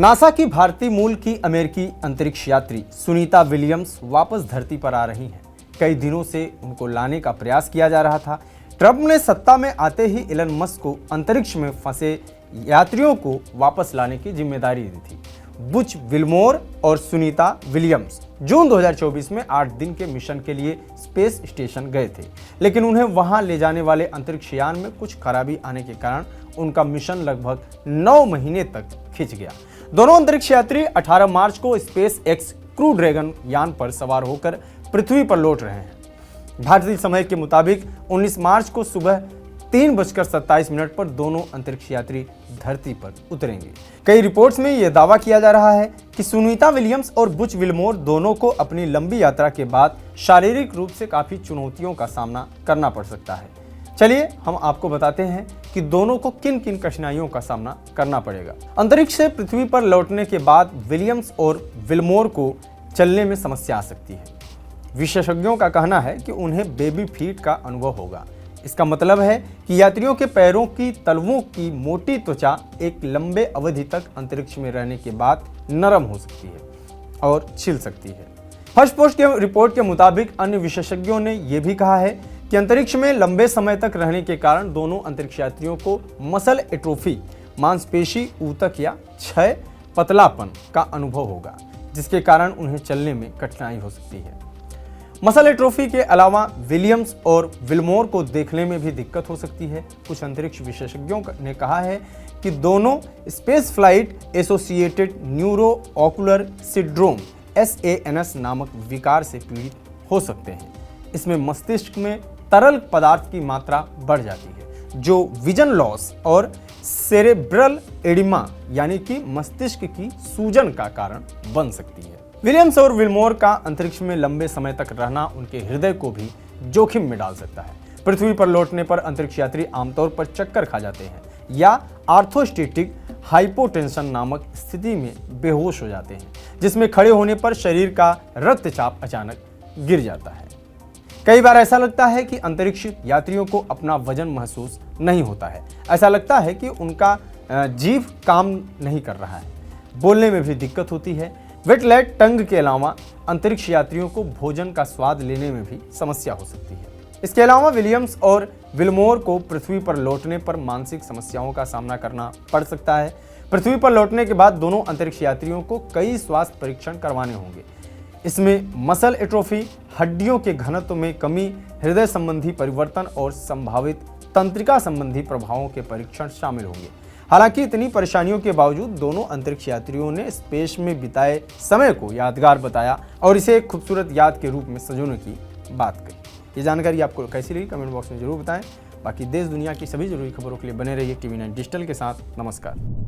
NASA की भारतीय मूल की अमेरिकी अंतरिक्ष यात्री सुनीता विलियम्स वापस धरती पर आ रही हैं। कई दिनों से उनको लाने का प्रयास किया जा रहा था। ट्रंप ने सत्ता में आते ही एलन मस्क को अंतरिक्ष में फंसे यात्रियों को वापस लाने की जिम्मेदारी दी थी। बुच विल्मोर और सुनीता विलियम्स जून 2024 में 8 दिन के मिशन के लिए स्पेस स्टेशन गए थे, लेकिन उन्हें वहां ले जाने वाले अंतरिक्ष यान में कुछ खराबी आने के कारण उनका मिशन लगभग 9 महीने तक खिंच गया। दोनों अंतरिक्ष यात्री 18 मार्च को स्पेस एक्स क्रू ड्रैगन यान पर सवार होकर पृथ्वी पर लौट रहे हैं। भारतीय समय के मुताबिक 19 मार्च को सुबह 3:27 पर दोनों अंतरिक्ष यात्री धरती पर उतरेंगे। कई रिपोर्ट्स में यह दावा किया जा रहा है कि सुनीता विलियम्स और बुच विल्मोर दोनों को अपनी लंबी यात्रा के बाद शारीरिक रूप से काफी चुनौतियों का सामना करना पड़ सकता है। चलिए हम आपको बताते हैं कि दोनों को किन किन कठिनाइयों का सामना करना पड़ेगा। अंतरिक्ष से पृथ्वी पर लौटने के बाद विलियम्स और विल्मोर को चलने में समस्या आ सकती है। विशेषज्ञों का कहना है कि उन्हें बेबी फीट का अनुभव होगा। इसका मतलब है कि यात्रियों के पैरों की तलवों की मोटी त्वचा एक लंबे अवधि तक अंतरिक्ष में रहने के बाद नरम हो सकती है और छिल सकती है। फर्स्ट पोस्ट के रिपोर्ट के मुताबिक अन्य विशेषज्ञों ने यह भी कहा है कि अंतरिक्ष में लंबे समय तक रहने के कारण दोनों अंतरिक्ष यात्रियों को मसल एट्रोफी, मांसपेशी ऊतक या क्षय, पतलापन का अनुभव होगा, जिसके कारण उन्हें चलने में कठिनाई हो सकती है। मसल एट्रोफी के अलावा विलियम्स और विल्मोर को देखने में भी दिक्कत हो सकती है। कुछ अंतरिक्ष विशेषज्ञों ने कहा है कि दोनों space flight associated neuro ocular syndrome (SANS) नामक विकार से पीड़ित हो सकते हैं। इसमें मस्तिष्क में तरल पदार्थ की मात्रा बढ़ जाती है, जो विजन लॉस और सेरेब्रल एडिमा यानी कि मस्तिष्क की सूजन का कारण बन सकती है। विलियम्स और विल्मोर का अंतरिक्ष में लंबे समय तक रहना उनके हृदय को भी जोखिम में डाल सकता है। पृथ्वी पर लौटने पर अंतरिक्ष यात्री आमतौर पर चक्कर खा जाते हैं या आर्थोस्टेटिक हाइपोटेंशन नामक स्थिति में बेहोश हो जाते हैं, जिसमें खड़े होने पर शरीर का रक्तचाप अचानक गिर जाता है। कई बार ऐसा लगता है कि अंतरिक्ष यात्रियों को अपना वजन महसूस नहीं होता है। ऐसा लगता है कि उनका जीभ काम नहीं कर रहा है। बोलने में भी दिक्कत होती है। वेटलेट टंग के अलावा अंतरिक्ष यात्रियों को भोजन का स्वाद लेने में भी समस्या हो सकती है। इसके अलावा विलियम्स और विल्मोर को पृथ्वी पर लौटने पर मानसिक समस्याओं का सामना करना पड़ सकता है। पृथ्वी पर लौटने के बाद दोनों अंतरिक्ष यात्रियों को कई स्वास्थ्य परीक्षण करवाने होंगे। इसमें मसल एट्रोफी, हड्डियों के घनत्व में कमी, हृदय संबंधी परिवर्तन और संभावित तंत्रिका संबंधी प्रभावों के परीक्षण शामिल होंगे। हालांकि इतनी परेशानियों के बावजूद दोनों अंतरिक्ष यात्रियों ने स्पेस में बिताए समय को यादगार बताया और इसे एक खूबसूरत याद के रूप में संजोने की बात कही। ये जानकारी आपको कैसी लगी कमेंट बॉक्स में जरूर बताएं। बाकी देश दुनिया की सभी जरूरी खबरों के लिए बने रहिए TV9 डिजिटल के साथ। नमस्कार।